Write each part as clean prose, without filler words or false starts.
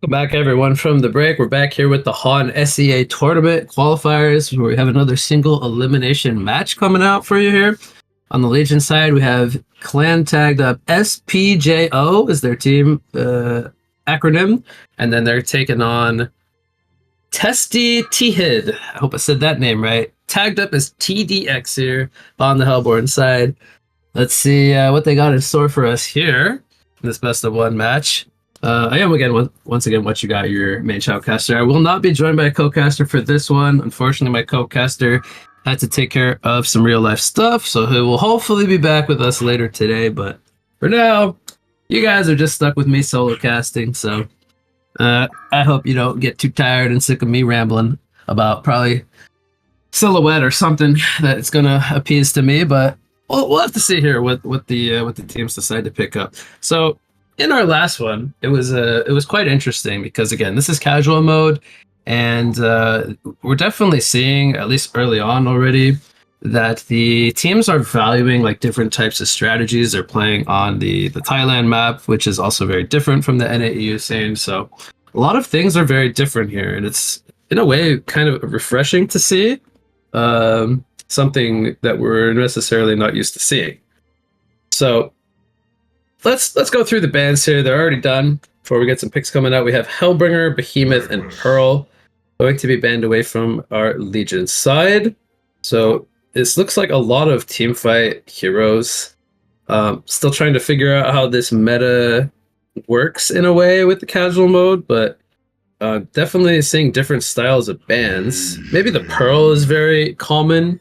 Welcome back, everyone, from the break. We're back here with the HoN SEA tournament qualifiers, where we have another single elimination match coming out for you here. On the Legion side, we have clan tagged up SPJO is their team acronym, and then they're taking on Testdee Teehid. I hope I said that name right. Tagged up as TDX here on the Hellborn side. Let's see what they got in store for us here in this best of one match. I am once again what you got, your main shoutcaster. I will not be joined by a co-caster for this one. Unfortunately, my co-caster had to take care of some real life stuff, so he will hopefully be back with us later today. But for now, you guys are just stuck with me solo casting. So I hope you don't get too tired and sick of me rambling about probably silhouette or something that's gonna appease to me. But we'll have to see here what the teams decide to pick up. So in our last one, it was quite interesting because, again, this is casual mode, and we're definitely seeing, at least early on already, that the teams are valuing like different types of strategies. They're playing on the Thailand map, which is also very different from the NAEU scene. So a lot of things are very different here, and it's in a way kind of refreshing to see something that we're necessarily not used to seeing. So Let's go through the bans here. They're already done. Before we get some picks coming out, we have Hellbringer, Behemoth, and Pearl going to be banned away from our Legion side. So this looks like a lot of teamfight heroes. Still trying to figure out how this meta works in a way with the casual mode, but definitely seeing different styles of bans. Maybe the Pearl is very common,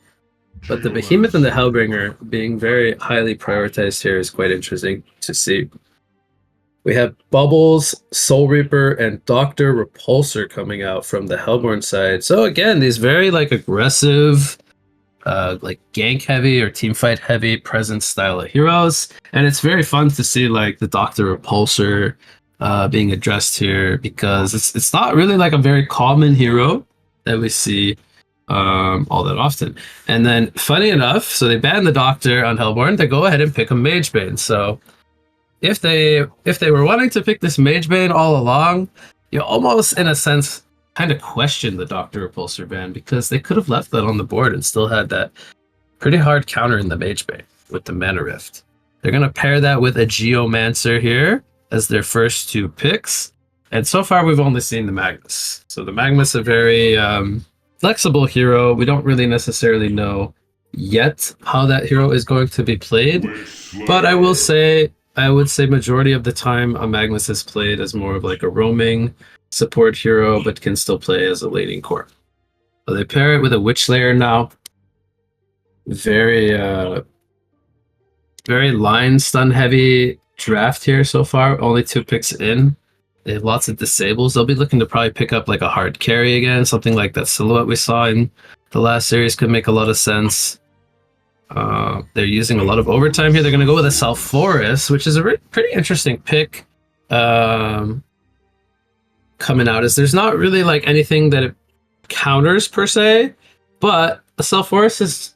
but the Behemoth and the Hellbringer being very highly prioritized here is quite interesting to see. We have Bubbles, Soul Reaper, and Dr. Repulsor coming out from the Hellborn side. So again, these very like aggressive, like gank heavy or team fight heavy presence style of heroes. And it's very fun to see like the Dr. Repulsor being addressed here, because it's not really like a very common hero that we see all that often. And then funny enough, so they banned the Doctor on Hellborn, they go ahead and pick a Magebane. So if they were wanting to pick this Magebane all along, you almost in a sense kind of question the Doctor Repulsor ban, because they could have left that on the board and still had that pretty hard counter in the Magebane with the Mana Rift. They're going to pair that with a Geomancer here as their first two picks. And so far we've only seen the Magnus. So the Magnus is a very flexible hero. We don't really necessarily know yet how that hero is going to be played, but I would say majority of the time a Magnus is played as more of like a roaming support hero, but can still play as a laning core. So they pair it with a Witch Slayer now. Very line stun heavy draft here so far. Only 2 picks in. They have lots of disables. They'll be looking to probably pick up like a hard carry again. Something like that silhouette we saw in the last series could make a lot of sense. They're using a lot of overtime here. They're going to go with a Salforus, which is a pretty interesting pick coming out, as there's not really like anything that it counters per se, but a Salforus is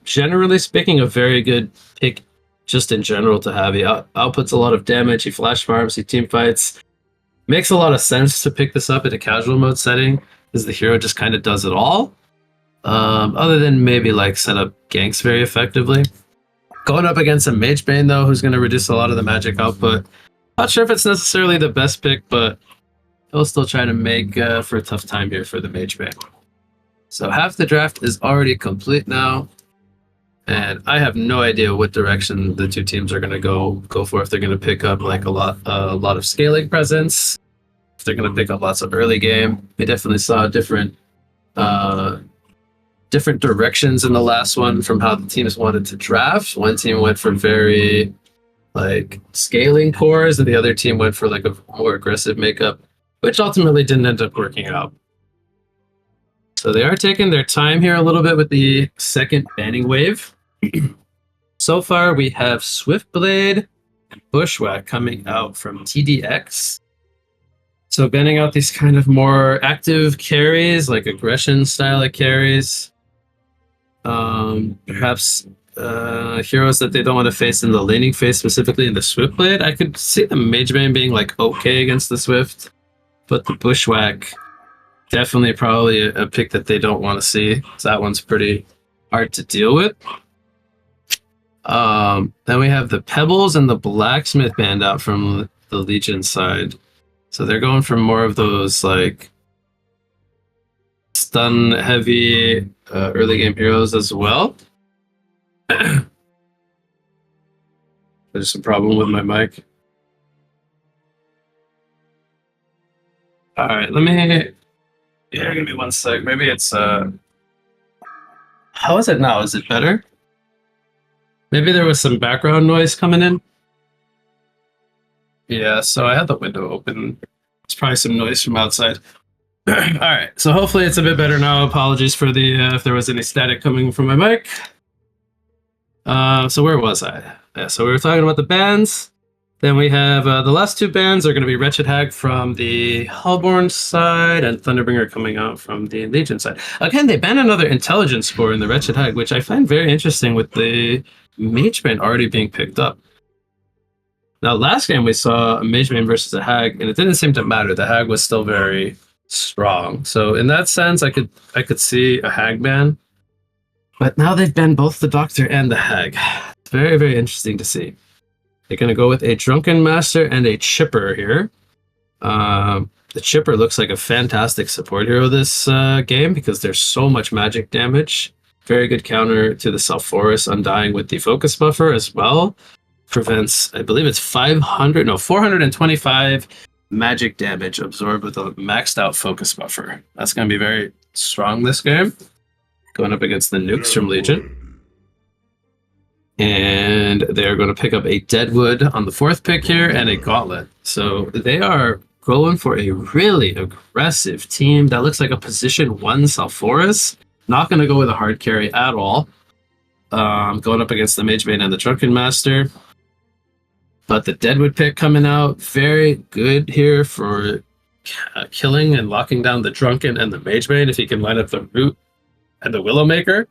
generally speaking a very good pick just in general to have. He outputs a lot of damage. He flash farms. He team fights. Makes a lot of sense to pick this up in a casual mode setting, because the hero just kind of does it all. Other than maybe like set up ganks very effectively. Going up against a Magebane though, who's going to reduce a lot of the magic output. Not sure if it's necessarily the best pick, but he'll still try to make for a tough time here for the Magebane. So half the draft is already complete now, and I have no idea what direction the two teams are going to go for. If they're going to pick up like a lot of scaling presence, if they're going to pick up lots of early game. We definitely saw different directions in the last one from how the teams wanted to draft. One team went for very like scaling cores, and the other team went for like a more aggressive makeup, which ultimately didn't end up working out. So they are taking their time here a little bit with the second banning wave. So far, we have Swiftblade and Bushwhack coming out from TDX. So banning out these kind of more active carries, like aggression style of carries. Perhaps heroes that they don't want to face in the laning phase, specifically in the Swiftblade. I could see the Magebane being like okay against the Swift. But the Bushwhack, definitely probably a pick that they don't want to see. So that one's pretty hard to deal with. Then we have the Pebbles and the Blacksmith band out from the Legion side. So they're going for more of those like stun heavy early game heroes as well. There's a problem with my mic. All right, let me. Yeah, give me 1 sec. Maybe it's How is it now? Is it better? Maybe there was some background noise coming in. Yeah, so I had the window open. It's probably some noise from outside. All right, so hopefully it's a bit better now. Apologies for the if there was any static coming from my mic. So where was I? Yeah, so we were talking about the bands. Then we have the last two bands are going to be Wretched Hag from the Hellborn side and Thunderbringer coming out from the Legion side. Again, they banned another intelligence score in the Wretched Hag, which I find very interesting with the Mage Bane already being picked up. Now, last game we saw a Mage Bane versus a Hag, and it didn't seem to matter. The Hag was still very strong. So in that sense, I could see a Hag ban. But now they've banned both the Doctor and the Hag. It's very, very interesting to see. They're going to go with a Drunken Master and a Chipper here. The Chipper looks like a fantastic support hero this game because there's so much magic damage. Very good counter to the Sulfuras Undying with the Focus Buffer as well. Prevents, I believe it's 425 magic damage absorbed with a maxed out Focus Buffer. That's going to be very strong this game. Going up against the Nukes from Legion. And they're going to pick up a Deadwood on the 4th pick here and a Gauntlet. So they are going for a really aggressive team. That looks like a position 1 Sulfuras. Not going to go with a hard carry at all. Going up against the Mage Bane and the Drunken Master. But the Deadwood pick coming out, very good here for killing and locking down the Drunken and the Mage Bane if he can line up the Root and the Willowmaker.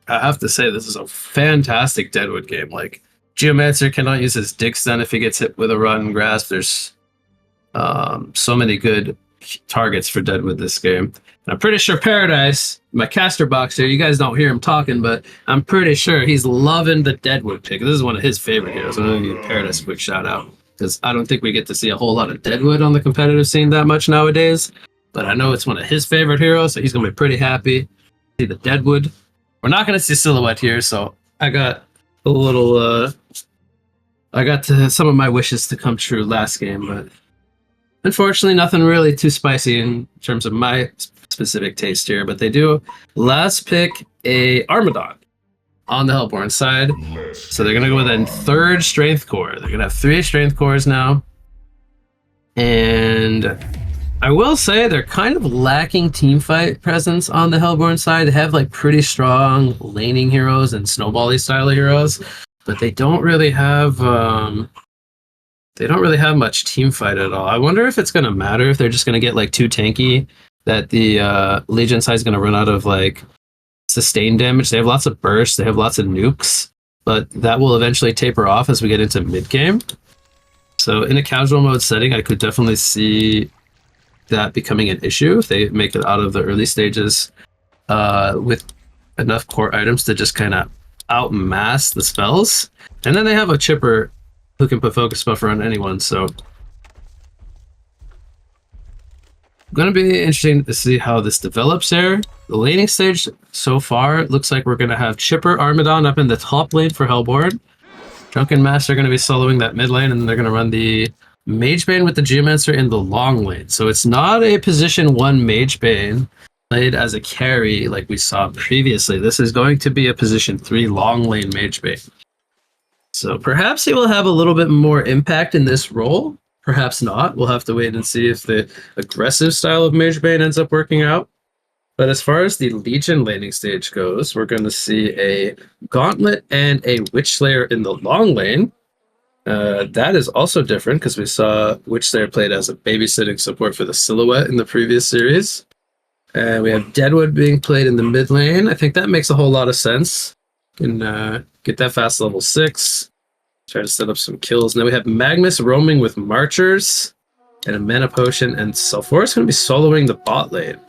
I have to say, this is a fantastic Deadwood game. Like, Geomancer cannot use his Dig Stun if he gets hit with a Rotten Grasp. There's so many good targets for Deadwood this game. And I'm pretty sure Paradise, my caster box here, you guys don't hear him talking, but I'm pretty sure he's loving the Deadwood pick. This is one of his favorite heroes. I'm going to give Paradise a quick shout out because I don't think we get to see a whole lot of Deadwood on the competitive scene that much nowadays. But I know it's one of his favorite heroes, so he's going to be pretty happy to see the Deadwood. We're not going to see Silhouette here, so I got a little, some of my wishes to come true last game, but unfortunately nothing really too spicy in terms of my specific taste here, but they do last pick a Armadon on the Hellborn side, so they're going to go with a 3rd Strength Core. They're going to have 3 Strength Cores now, and I will say they're kind of lacking teamfight presence on the Hellborn side. They have like pretty strong laning heroes and snowbally style heroes, but they don't really have much teamfight at all. I wonder if it's going to matter if they're just going to get like too tanky that the Legion side is going to run out of like sustained damage. They have lots of bursts, they have lots of nukes, but that will eventually taper off as we get into mid game. So in a casual mode setting, I could definitely see that becoming an issue if they make it out of the early stages with enough core items to just kind of outmass the spells. And then they have a Chipper who can put Focus Buffer on anyone, so going to be interesting to see how this develops there. The laning stage so far, it looks like we're going to have Chipper Armadon up in the top lane for Hellborn. Drunken Master are going to be soloing that mid lane, and then they're going to run the Mage Bane with the Geomancer in the long lane. So it's not a position 1 Mage Bane played as a carry like we saw previously. This is going to be a position 3 long lane Mage Bane. So perhaps he will have a little bit more impact in this role. Perhaps not. We'll have to wait and see if the aggressive style of Mage Bane ends up working out. But as far as the Legion laning stage goes, we're going to see a Gauntlet and a Witch Slayer in the long lane. That is also different because we saw Witch Slayer played as a babysitting support for the Silhouette in the previous series. And we have Deadwood being played in the mid lane. I think that makes a whole lot of sense. Can get that fast level 6. Try to set up some kills. Now we have Magnus roaming with Marchers. and a mana potion, and Sulfura is going to be soloing the bot lane.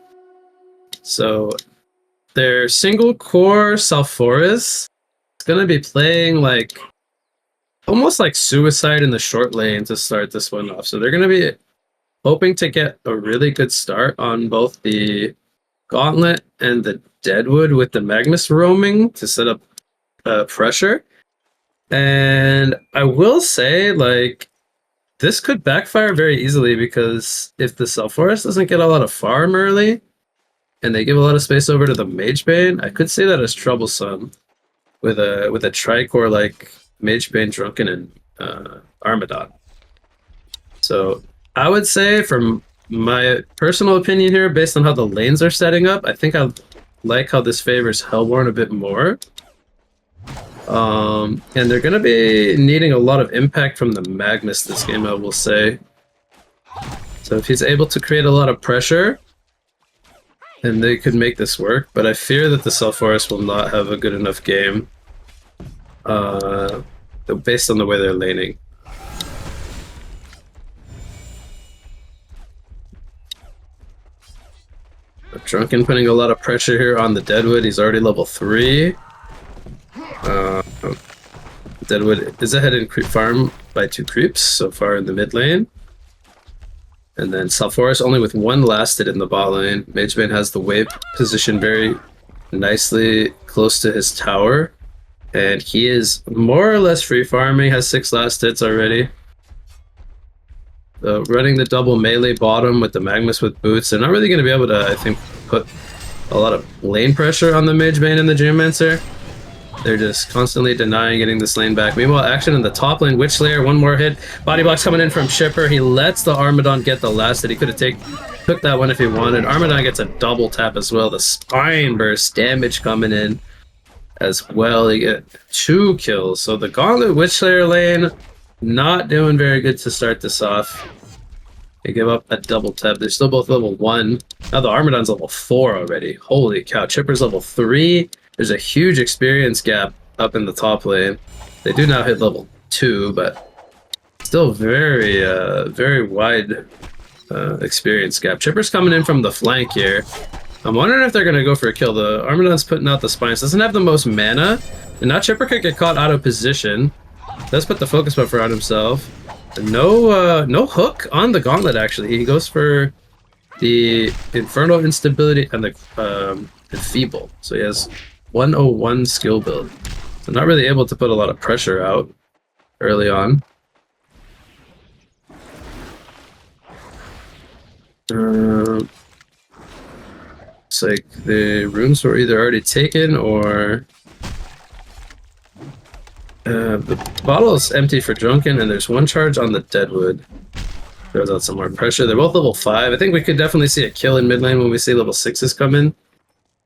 So their single core Sulfuras is going to be playing like almost like Suicide in the short lane to start this one off. So they're going to be hoping to get a really good start on both the Gauntlet and the Deadwood with the Magnus roaming to set up pressure. And I will say, like, this could backfire very easily because if the Sulfuras doesn't get a lot of farm early and they give a lot of space over to the Magebane, I could see that as troublesome with a Tricore like Magebane, Drunken, and Armadon. So I would say, from my personal opinion here, based on how the lanes are setting up, I think I like how this favors Hellborn a bit more. And they're going to be needing a lot of impact from the Magnus this game, I will say. So if he's able to create a lot of pressure, then they could make this work. But I fear that the Sulfuras will not have a good enough game based on the way they're laning. Drunken putting a lot of pressure here on the Deadwood. He's already level 3. Deadwood is ahead in creep farm by 2 creeps so far in the mid lane. And then Sulfuras only with 1 lasted in the bot lane. Magebane has the wave position very nicely close to his tower. And he is more or less free farming, has 6 last hits already. Running the double melee bottom with the Magnus with boots. They're not really going to be able to, I think, put a lot of lane pressure on the Magebane and the Geomancer. They're just constantly denying getting this lane back. Meanwhile, action in the top lane. Witch Slayer, 1 more hit. Body blocks coming in from Shipper. He lets the Armadon get the last hit. He could have took that one if he wanted. Armadon gets a double tap as well. The Spine Burst damage coming in as well. He get 2 kills. So the Gauntlet Witch Slayer lane, not doing very good to start this off. They give up a double tap. They're still both level 1. Now the Armadon's level 4 already. Holy cow. Chipper's level 3. There's a huge experience gap up in the top lane. They do now hit level 2, but still very, very wide experience gap. Chipper's coming in from the flank here. I'm wondering if they're going to go for a kill. The Armadon's putting out the spines. Doesn't have the most mana. And now Chipper could get caught out of position. Does put the focus buffer on himself. No hook on the Gauntlet, actually. He goes for the Infernal Instability and the Enfeeble. So he has 101 skill build. So not really able to put a lot of pressure out early on. It's like the runes were either already taken or the bottle is empty for Drunken, and there's 1 charge on the Deadwood. Throws out some more pressure. They're both level 5. I think we could definitely see a kill in mid lane when we see level 6s come in.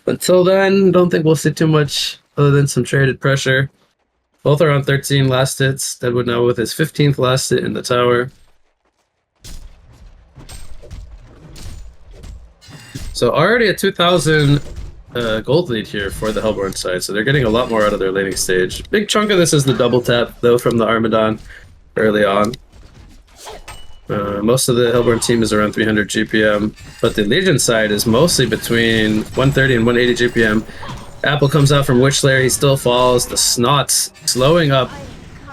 Until then, don't think we'll see too much other than some traded pressure. Both are on 13 last hits. Deadwood now with his 15th last hit in the tower. So already a 2,000 gold lead here for the Hellborn side, so they're getting a lot more out of their laning stage. Big chunk of this is the double tap, though, from the Armadon early on. Most of the Hellborn team is around 300 GPM, but the Legion side is mostly between 130 and 180 GPM. Apple comes out from Witch Slayer, he still falls. The Snot's slowing up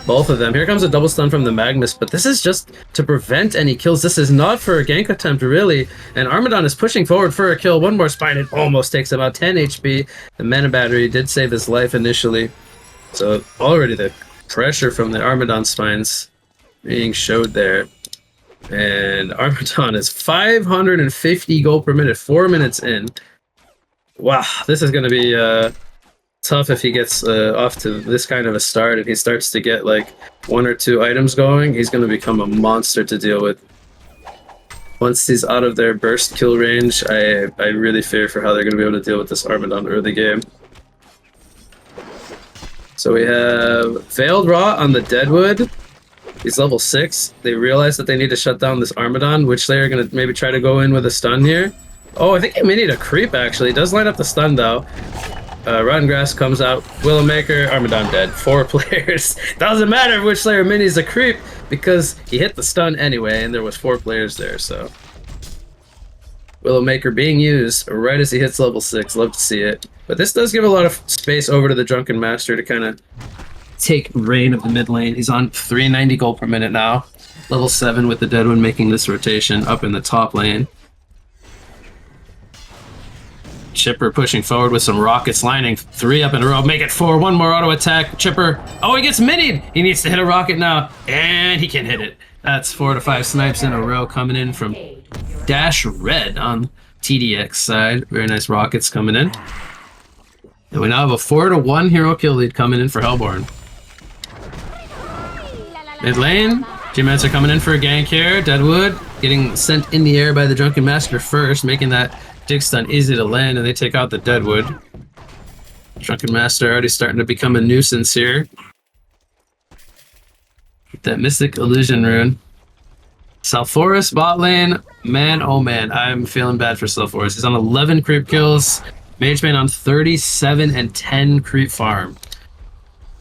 both of them. Here comes a double stun from the Magnus, but this is just to prevent any kills. This is not for a gank attempt, really. And Armadon is pushing forward for a kill. 1 more spine, it almost takes about 10 HP. The mana battery did save his life initially. So already the pressure from the Armadon spines being showed there. And Armadon is 550 gold per minute, 4 minutes in. Wow, this is going to be tough if he gets off to this kind of a start and he starts to get like 1 or 2 items going. He's going to become a monster to deal with. Once he's out of their burst kill range, I really fear for how they're going to be able to deal with this Armadon early game. So we have Veiled Rot on the Deadwood. He's level 6. They realize that they need to shut down this Armadon, which they're going to maybe try to go in with a stun here. Oh, I think he may need a creep, actually. He does line up the stun, though. Rotten Grass comes out. Willowmaker, Armadon dead. 4 players. Doesn't matter which Slayer mini's a creep because he hit the stun anyway, and there was 4 players there. So Willowmaker being used right as he hits level 6. Love to see it. But this does give a lot of space over to the Drunken Master to kind of take reign of the mid lane. He's on 390 gold per minute now. Level 7 with the Deadwood making this rotation up in the top lane. Chipper pushing forward with some rockets, lining 3 up in a row, make it 4, 1 more auto attack. Chipper, oh, he gets minied. He needs to hit a rocket now, and he can hit it. That's 4 to 5 snipes in a row coming in from Dash Red on TDX side. Very nice rockets coming in. And we now have a 4 to 1 hero kill lead coming in for Hellborn. Mid lane, G-Mans are coming in for a gank here. Deadwood getting sent in the air by the Drunken Master first, making that Dig stun easy to land, and they take out the Deadwood. Drunken Master already starting to become a nuisance here. That Mystic Illusion rune. Salforus bot lane, man oh man, I'm feeling bad for Salforus. He's on 11 creep kills. Magebane on 37 and 10 creep farm.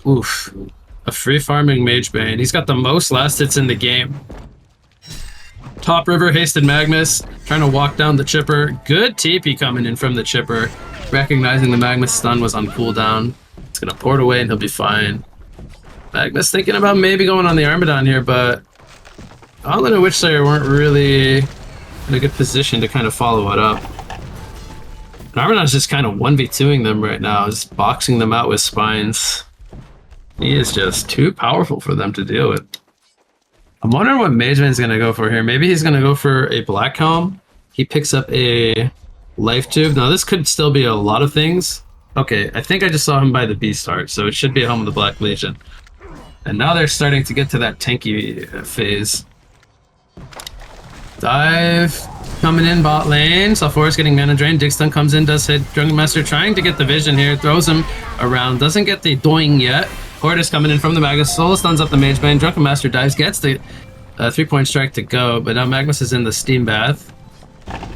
Oof. A free farming Magebane. He's got the most last hits in the game. Top River, Hasted Magnus, trying to walk down the Chipper. Good TP coming in from the Chipper. Recognizing the Magnus stun was on cooldown. It's going to port away and he'll be fine. Magnus thinking about maybe going on the Armadon here, but Gauntlet and Witchslayer weren't really in a good position to kind of follow it up. And Armadon's just kind of 1v2ing them right now, just boxing them out with spines. He is just too powerful for them to deal with. I'm wondering what Mageman's going to go for here. Maybe he's going to go for a Black Helm. He picks up a Life Tube. Now, this could still be a lot of things. Okay, I think I just saw him buy the Beast Heart, so it should be a Helm of the Black Legion. And now they're starting to get to that tanky phase. Dive coming in bot lane. Salforus getting mana drain. Dig stun comes in, does hit. Drunken Master trying to get the vision here. Throws him around. Doesn't get the doing yet. Hortus coming in from the Magnus. Solo stuns up the Magebane. Drunken Master dives, gets the 3-point strike to go, but now Magnus is in the Steam Bath.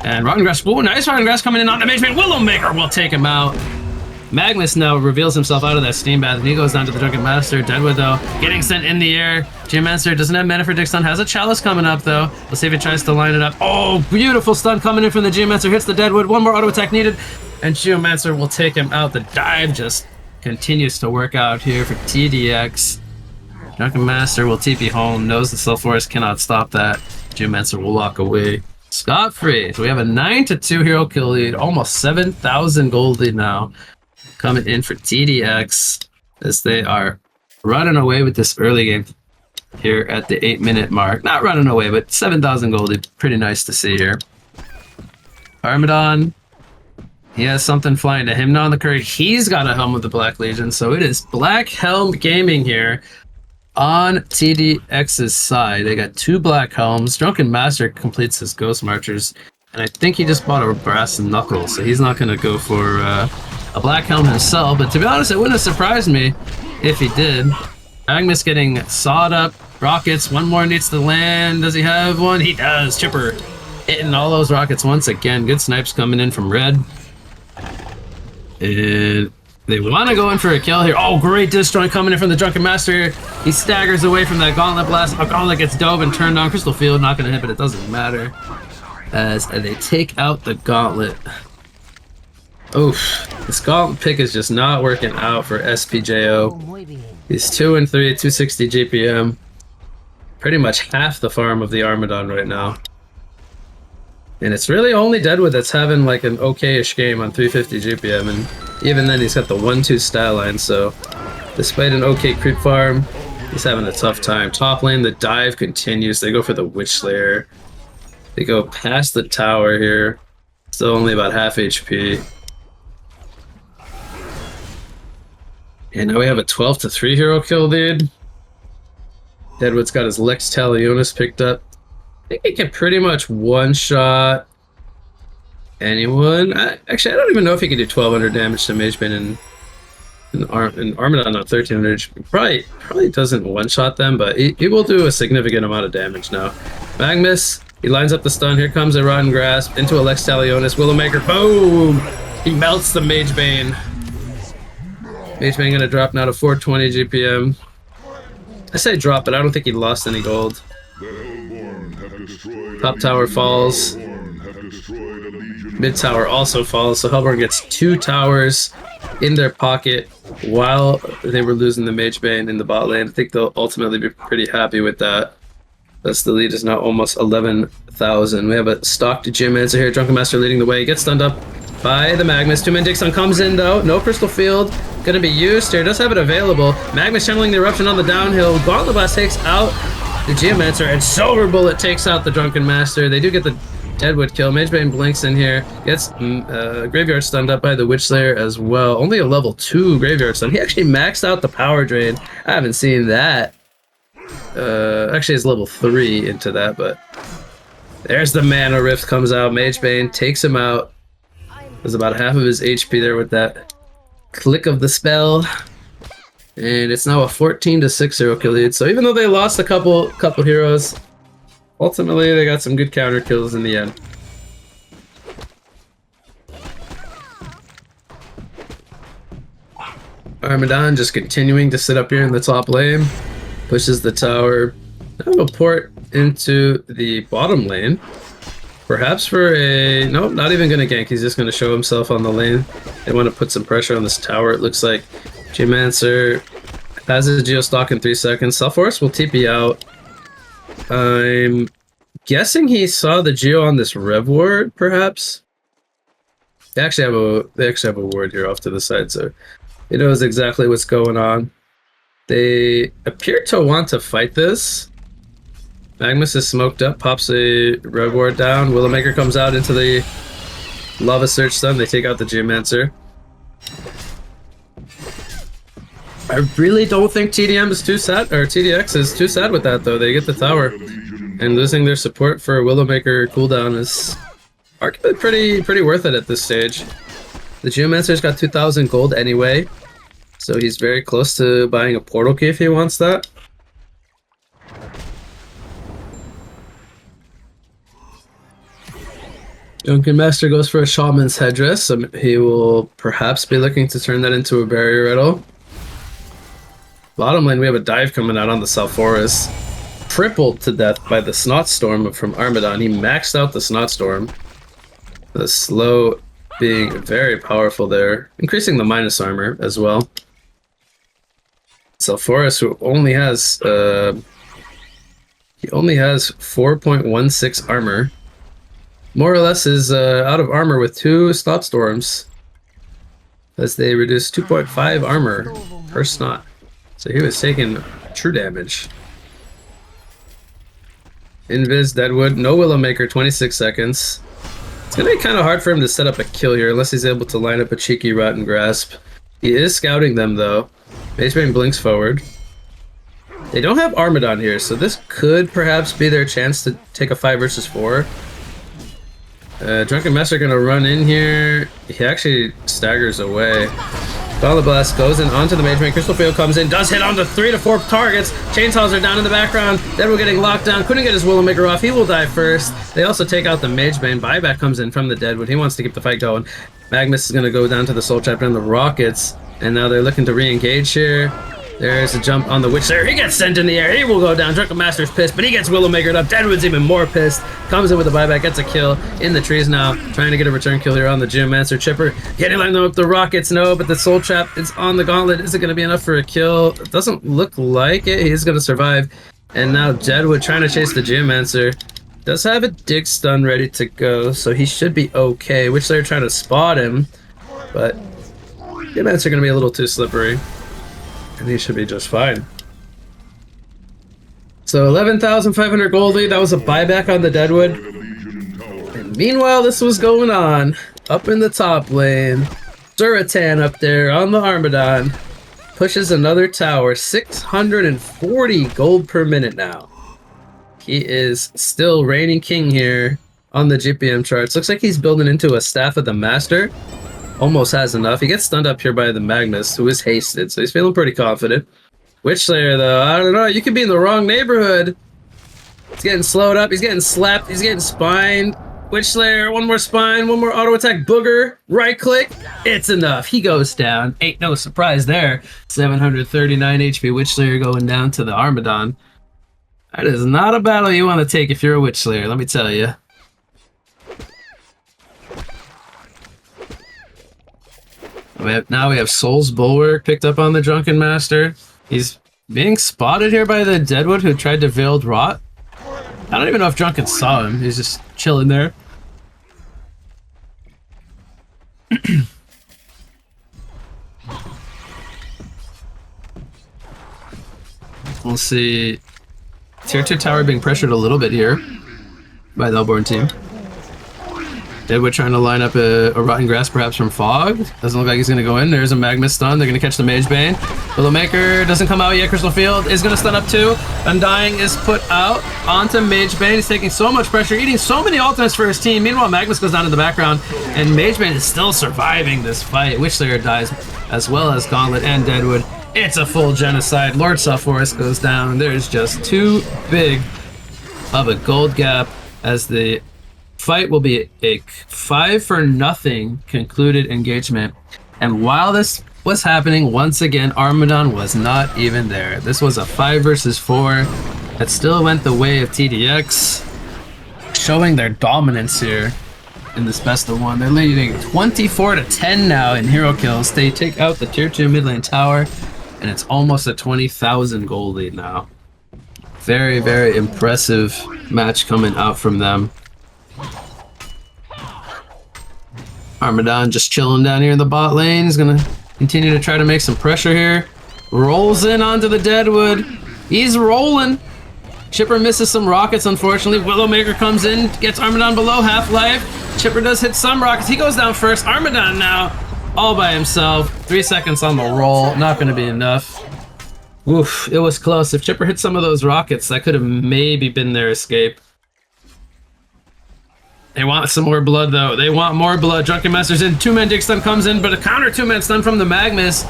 And Rotten Grass, oh, nice Rotten Grass coming in on the Magebane. Willowmaker will take him out. Magnus now reveals himself out of that Steam Bath, and he goes down to the Drunken Master. Deadwood, though, getting sent in the air. Geomancer doesn't have mana for Dig Stun, has a Chalice coming up, though. Let's see if he tries to line it up. Oh, beautiful stun coming in from the Geomancer. Hits the Deadwood. 1 more auto attack needed, and Geomancer will take him out. The dive just continues to work out here for TDX. Drunken Master will TP home, knows the Salforus cannot stop that. Geomancer will walk away scot-free. So we have a 9-2 hero kill lead, almost 7,000 gold lead now. Coming in for TDX as they are running away with this early game here at the 8-minute mark. Not running away, but 7,000 gold lead. Pretty nice to see here. Armadon. He has something flying to him now on the current. He's got a Helm of the Black Legion, so it is Black Helm Gaming here on TDX's side. They got 2 Black Helms. Drunken Master completes his Ghost Marchers, and I think he just bought a Brass Knuckle, so he's not going to go for a Black Helm himself, but to be honest, it wouldn't have surprised me if he did. Magnus getting sawed up. Rockets, 1 more needs to land. Does he have one? He does. Chipper hitting all those rockets once again. Good snipes coming in from Red. And they want to go in for a kill here. Oh, great disjoint coming in from the Drunken Master. He staggers away from that Gauntlet Blast. A Gauntlet gets dove and turned on. Crystal Field not going to hit, but it doesn't matter. As they take out the Gauntlet. Oof. This Gauntlet pick is just not working out for SPJO. He's 2 and 3, 260 GPM. Pretty much half the farm of the Armadon right now. And it's really only Deadwood that's having like an okay-ish game on 350 GPM, and even then he's got the 1-2 style line, so despite an okay creep farm, he's having a tough time. Top lane, the dive continues. They go for the Witch Slayer. They go past the tower here. Still only about half HP. And now we have a 12-3 hero kill lead. Deadwood's got his Lex Talionis picked up. I think he can pretty much one-shot anyone. Actually, I don't even know if he can do 1,200 damage to Magebane and Armadon on 1,300. Probably doesn't one-shot them, but he will do a significant amount of damage now. Magnus, he lines up the stun. Here comes a Rotten Grasp into a Lex Talionis. Willowmaker, boom! He melts the Magebane. Magebane gonna drop now to 420 GPM. I say drop, but I don't think he lost any gold. Top tower falls. Mid tower also falls, so Hellborn gets 2 towers in their pocket while they were losing the Magebane in the bot lane. I think they'll ultimately be pretty happy with that. Thus the lead is now almost 11,000. We have a stocked Geomancer here. Drunken Master leading the way. Gets stunned up by the Magmus. 2-man Dixon comes in though. No Crystal Field gonna be used here. Does have it available. Magmus channeling the Eruption on the downhill. Gauntlet Blast takes out the Geomancer, and Silver Bullet takes out the Drunken Master. They do get the Deadwood kill. Magebane blinks in here. Gets Graveyard stunned up by the Witch Slayer as well. Only a level 2 Graveyard stun. He actually maxed out the power drain. I haven't seen that. Actually it's level 3 into that, but there's the Mana Rift comes out. Magebane takes him out. There's about half of his HP there with that click of the spell. And it's now a 14-6 hero kill lead. So even though they lost a couple heroes, ultimately they got some good counter kills in the end. Armadon just continuing to sit up here in the top lane. Pushes the tower. Now we'll port into the bottom lane. Perhaps for a... Nope, not even going to gank. He's just going to show himself on the lane. They want to put some pressure on this tower. It looks like Geomancer has his Geostock in 3 seconds. Self-Force will TP out. I'm guessing he saw the Geo on this Rev Ward, perhaps? They actually have a ward here off to the side, so he knows exactly what's going on. They appear to want to fight this. Magmus is smoked up, pops a Red Ward down. Willowmaker comes out into the Lava Surge stun. They take out the Geomancer. I really don't think TDM is too sad, or TDX is too sad with that though. They get the tower, and losing their support for Willowmaker cooldown is arguably pretty worth it at this stage. The Geomancer's got 2,000 gold anyway, so he's very close to buying a portal key if he wants that. Drunken Master goes for a Shaman's Headdress, so he will perhaps be looking to turn that into a Barrier Riddle. Bottom lane, we have a dive coming out on the South Forest. Crippled to death by the Snot Storm from Armadon. He maxed out the Snot Storm. The slow being very powerful there, increasing the minus armor as well. South Forest, who only has 4.16 armor, more or less is out of armor with 2 Snot Storms, as they reduce 2.5 armor per Snot. So he was taking true damage. Invis, Deadwood, no Willowmaker, 26 seconds. It's going to be kind of hard for him to set up a kill here unless he's able to line up a cheeky Rotten Grasp. He is scouting them though. Magebane blinks forward. They don't have Armadon here, so this could perhaps be their chance to take a 5 versus 4. Drunken Master going to run in here. He actually staggers away. Gauntlet Blast goes in onto the Magebane. Crystal Field comes in, does hit onto 3 to 4 targets. Chainsaws are down in the background. Deadwood getting locked down. Couldn't get his Willowmaker off. He will die first. They also take out the Magebane. Buyback comes in from the Deadwood. He wants to keep the fight going. Magnus is going to go down to the Soul Chapter and the Rockets. And now they're looking to re-engage here. There's a jump on the Witch there. He gets sent in the air. He will go down. Drunken Master's pissed, but he gets Willowmakered up. Deadwood's even more pissed. Comes in with a buyback, gets a kill in the trees now. Trying to get a return kill here on the Geomancer. Chipper getting lined up the Rockets. No, but the Soul Trap is on the Gauntlet. Is it going to be enough for a kill? It doesn't look like it. He's going to survive. And now Deadwood trying to chase the Geomancer. Does have a dig stun ready to go, so he should be okay. Which they're trying to spot him, but Geomancer going to be a little too slippery. And he should be just fine. So 11,500 gold lead. That was a buyback on the Deadwood. And meanwhile, this was going on up in the top lane. Duratan up there on the Armadon pushes another tower. 640 gold per minute now. He is still reigning king here on the GPM charts. Looks like he's building into a Staff of the Master. Almost has enough. He gets stunned up here by the Magnus, who is hasted, so he's feeling pretty confident. Witch Slayer, though, I don't know. You could be in the wrong neighborhood. He's getting slowed up. He's getting slapped. He's getting spined. Witchslayer, one more spine, one more auto attack booger, right click, it's enough. He goes down. Ain't no surprise there. 739 HP Witchslayer going down to the Armadon. That is not a battle you want to take if you're a Witchslayer, let me tell you. Now we have Soul's Bulwark picked up on the Drunken Master. He's being spotted here by the Deadwood who tried to Veiled Rot. I don't even know if Drunken saw him. He's just chilling there. We'll see. Tier 2 tower being pressured a little bit here by the Hellborn team. Deadwood trying to line up a Rotten Grass perhaps from Fog. Doesn't look like he's going to go in. There's a Magma stun. They're going to catch the Mage Bane. Willowmaker doesn't come out yet. Crystal Field is going to stun up too. Undying is put out onto Mage Bane. He's taking so much pressure, eating so many ultimates for his team. Meanwhile, Magnus goes down in the background, and Mage Bane is still surviving this fight. Witchslayer dies, as well as Gauntlet and Deadwood. It's a full genocide. Lord Forest goes down. There's just too big of a gold gap as the fight will be a 5-0 concluded engagement. And while this was happening, once again, Armadon was not even there. This was a 5 versus 4 that still went the way of TDX, showing their dominance here in this best of 1. They're leading 24-10 now in hero kills. They take out the tier 2 mid lane tower, and it's almost a 20,000 gold lead now. Very, very impressive match coming out from them. Armadon just chilling down here in the bot lane. He's gonna continue to try to make some pressure here. Rolls in onto the Deadwood. He's rolling. Chipper misses some rockets, unfortunately. Willowmaker comes in, gets Armadon below half-life. Chipper does hit some rockets. He goes down first. Armadon now all by himself. 3 seconds on the roll. Not gonna be enough. Oof, it was close. If Chipper hit some of those rockets, that could have maybe been their escape. They want some more blood, though. They want more blood. Drunken Master's in. 2-man dig stun comes in, but a counter 2-man stun from the Magnus.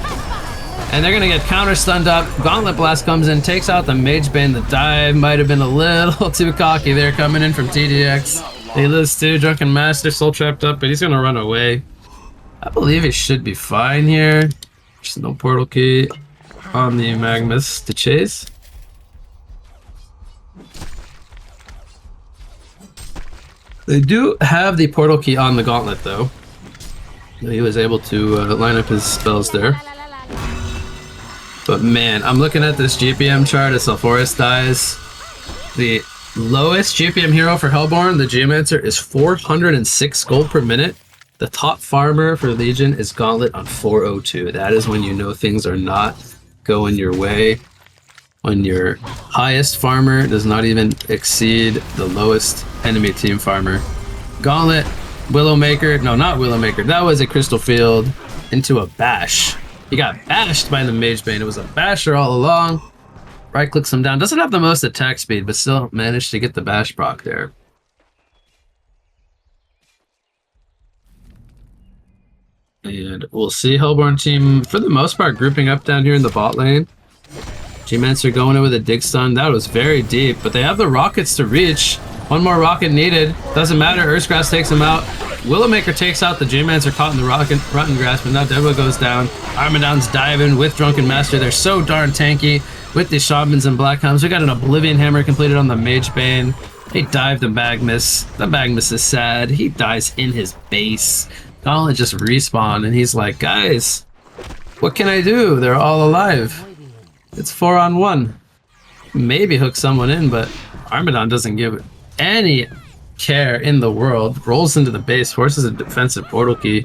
And they're going to get counter stunned up. Gauntlet Blast comes in, takes out the Mage Bane. The dive might have been a little too cocky there coming in from TDX. They lose too. Drunken Master still trapped up, but he's going to run away. I believe he should be fine here. Just no portal key on the Magnus to chase. They do have the portal key on the Gauntlet, though. He was able to line up his spells there. But man, I'm looking at this GPM chart as Sulfuras dies. The lowest GPM hero for Hellborn, the Geomancer, is 406 gold per minute. The top farmer for Legion is Gauntlet on 402. That is when you know things are not going your way. When your highest farmer does not even exceed the lowest enemy team farmer. Gauntlet, Willowmaker, no, not Willowmaker, that was a Crystal Field into a bash. He got bashed by the Mage Bane. It was a basher all along. Right clicks him down. Doesn't have the most attack speed, but still managed to get the bash proc there. And we'll see Hellborn team, for the most part, grouping up down here in the bot lane. G-Mancer going in with a dig stun. That was very deep, but they have the rockets to reach. One more rocket needed. Doesn't matter. Earthgrass takes him out. Willowmaker takes out the G-Mancer caught in the Rotten Grass, but now Deadwood goes down. Armadon's diving with Drunken Master. They're so darn tanky with the Shamans and Black Helms. We got an Oblivion Hammer completed on the Mage Bane. They dive the Magnus. The Magnus is sad. He dies in his base. Gauntlet just respawn, and he's like, guys, what can I do? They're all alive. It's 4-on-1. Maybe hook someone in, but Armadon doesn't give any care in the world. Rolls into the base, forces a defensive portal key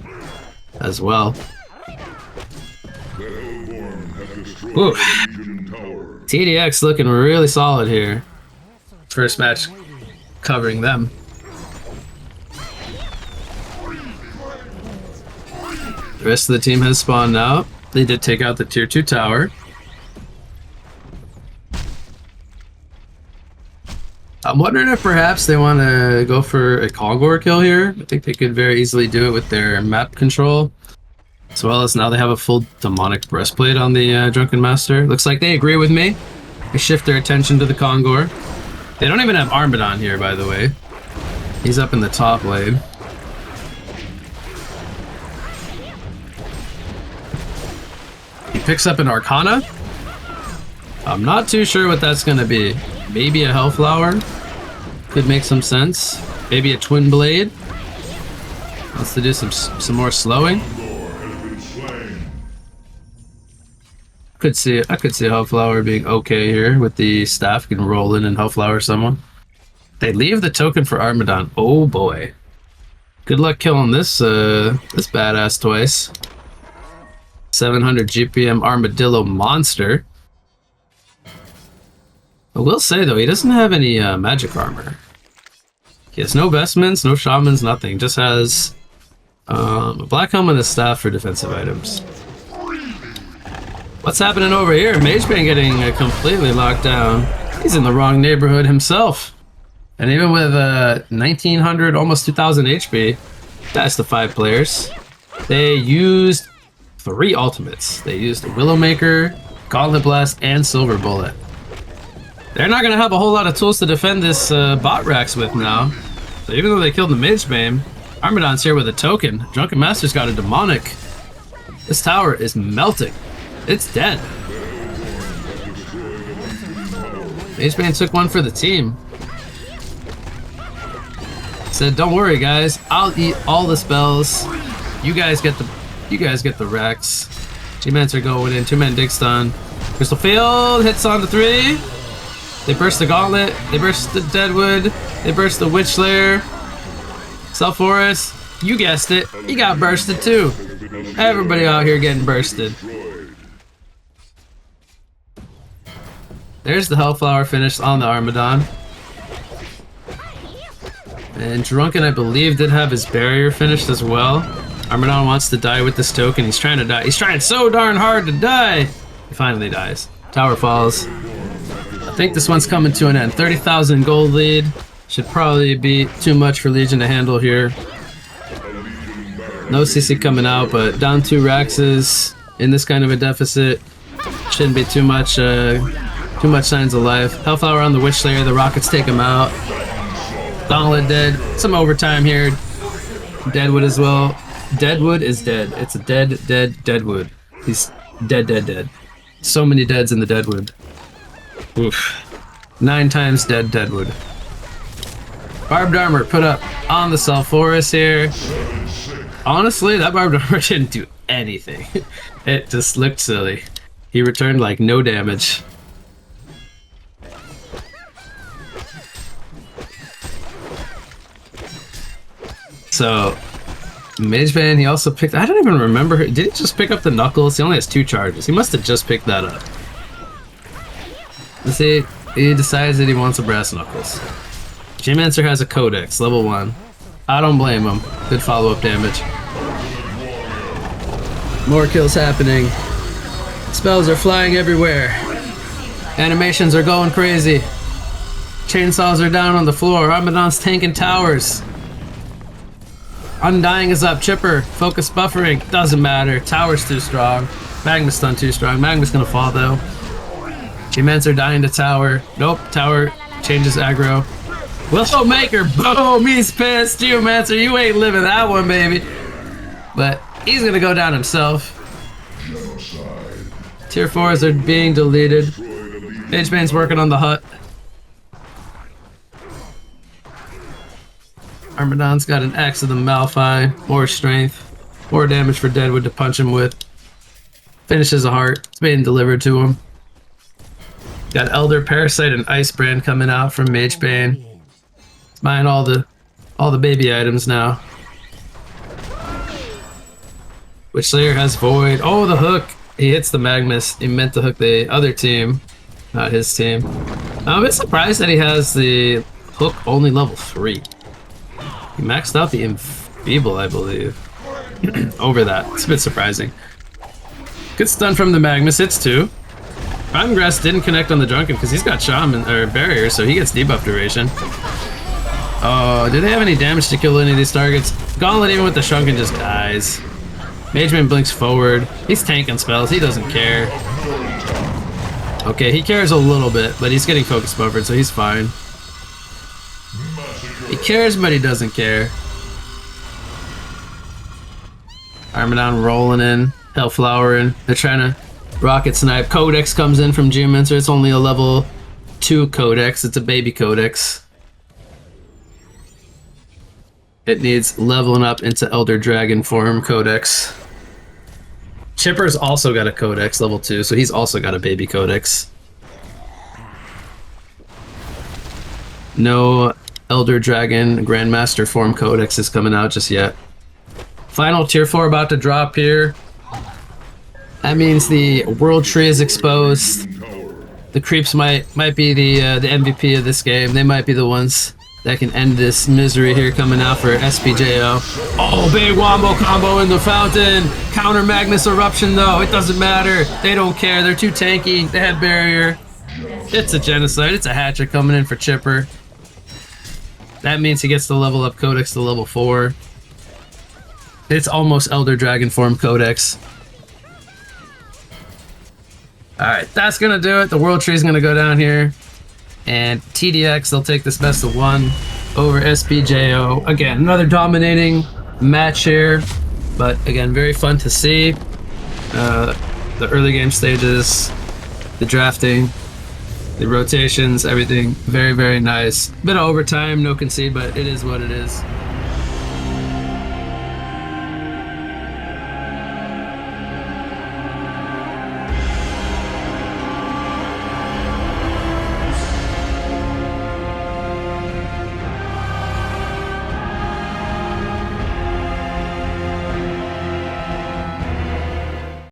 as well. Oof. TDX looking really solid here. First match covering them. The rest of the team has spawned now. They did take out the tier 2 tower. I'm wondering if perhaps they want to go for a Kogor kill here. I think they could very easily do it with their map control. As well as now they have a full demonic breastplate on the Drunken Master. Looks like they agree with me. They shift their attention to the Kongor. They don't even have Armadon here, by the way. He's up in the top lane. He picks up an Arcana. I'm not too sure what that's gonna be. Maybe a Hellflower. Could make some sense. Maybe a Twin Blade. Wants to do some more slowing. I could see Hellflower being okay here with the staff. Can roll in and Hellflower someone. They leave the token for Armadon. Oh boy. Good luck killing this this badass twice. 700 GPM Armadillo monster. I will say though, he doesn't have any magic armor. He has no vestments, no shamans, nothing. Just has a black helmet and a staff for defensive items. What's happening over here? Magebane getting completely locked down. He's in the wrong neighborhood himself. And even with 1900, almost 2000 HP, that's the 5 players. They used 3 ultimates. They used Willowmaker, Gauntlet Blast, and Silver Bullet. They're not going to have a whole lot of tools to defend this bot racks with now. So even though they killed the Magebane, Armadon's here with a token. Drunken Master's got a Demonic. This tower is melting. It's dead. Magebane took one for the team. Said, "Don't worry, guys. I'll eat all the spells. You guys get the racks." G-Mans are going in. 2-man dig stun. Crystal Field hits on the 3. They burst the Gauntlet. They burst the Deadwood. They burst the Witch Slayer. Self Forest. You guessed it. He got bursted too. Everybody out here getting bursted. There's the Hellflower finish on the Armadon. And Drunken, I believe, did have his barrier finished as well. Armadon wants to die with this token. He's trying to die. He's trying so darn hard to die. He finally dies. Tower falls. I think this one's coming to an end. 30,000 gold lead. Should probably be too much for Legion to handle here. No CC coming out, but down 2 Raxes in this kind of a deficit. Shouldn't be too much signs of life. Hellflower on the Witch Slayer. The Rockets take him out. Gauntlet dead. Some overtime here. Deadwood as well. Deadwood is dead. It's a dead Deadwood. He's dead. So many deads in the Deadwood. Oof. 9 times dead Deadwood. Barbed armor put up on the Self Forest here. Honestly, that barbed armor didn't do anything. It just looked silly. He returned like no damage. So, Magebane, he also picked... I don't even remember... Did he just pick up the Knuckles? He only has 2 charges. He must have just picked that up. Let's see. He decides that he wants a Brass Knuckles. G-Mancer has a Codex, level 1. I don't blame him. Good follow-up damage. More kills happening. Spells are flying everywhere. Animations are going crazy. Chainsaws are down on the floor. Armadon's tanking towers. Undying is up. Chipper. Focus buffering. Doesn't matter. Tower's too strong. Magma's stun too strong. Magma's gonna fall though. G-Mancer dying to tower. Nope. Tower changes aggro. Willowmaker. Boom. He's pissed. G-Mancer, you ain't living that one, baby. But he's gonna go down himself. Tier 4s are being deleted. Magebane's working on the hut. Armadon's got an Axe of the Malphite, more strength, more damage for Deadwood to punch him with. Finishes a heart. It's being delivered to him. Got Elder, Parasite, and Ice Brand coming out from Magebane. He's buying all the baby items now. Witch Slayer has Void. Oh, the hook! He hits the Magnus. He meant to hook the other team, not his team. I'm a bit surprised that he has the hook only level 3. He maxed out the Enfeeble, I believe. Over that. It's a bit surprising. Good stun from the Magnus. Hits 2. Primal Grass didn't connect on the Drunken because he's got Shaman or Barrier, so he gets debuff duration. Oh, do they have any damage to kill any of these targets? Gauntlet, even with the Shrunken, just dies. Mageman blinks forward. He's tanking spells. He doesn't care. Okay, he cares a little bit, but he's getting focus buffered, so he's fine. He cares, but he doesn't care. Armadon rolling in, Hellflower in. They're trying to rocket snipe. Codex comes in from Geomancer. It's only a level 2 Codex. It's a baby Codex. It needs leveling up into Elder Dragon form Codex. Chipper's also got a Codex level 2, so he's also got a baby Codex. No Elder Dragon Grandmaster form Codex is coming out just yet. Final tier 4 about to drop here. That means the world tree is exposed. The creeps might be the MVP of this game. They might be the ones that can end this misery here coming out for SPJO. Oh, big wombo combo in the fountain. Counter Magnus Eruption though. It doesn't matter. They don't care. They're too tanky. They have barrier. It's a genocide. It's a hatchet coming in for Chipper. That means he gets to level up Codex to level 4. It's almost Elder Dragon form Codex. Alright, that's gonna do it. The world tree is gonna go down here. And TDX, they'll take this best of 1 over SPJO. Again, another dominating match here. But again, very fun to see. The early game stages, the drafting, the rotations, everything very, very nice. Bit of overtime, no concede, but it is what it is.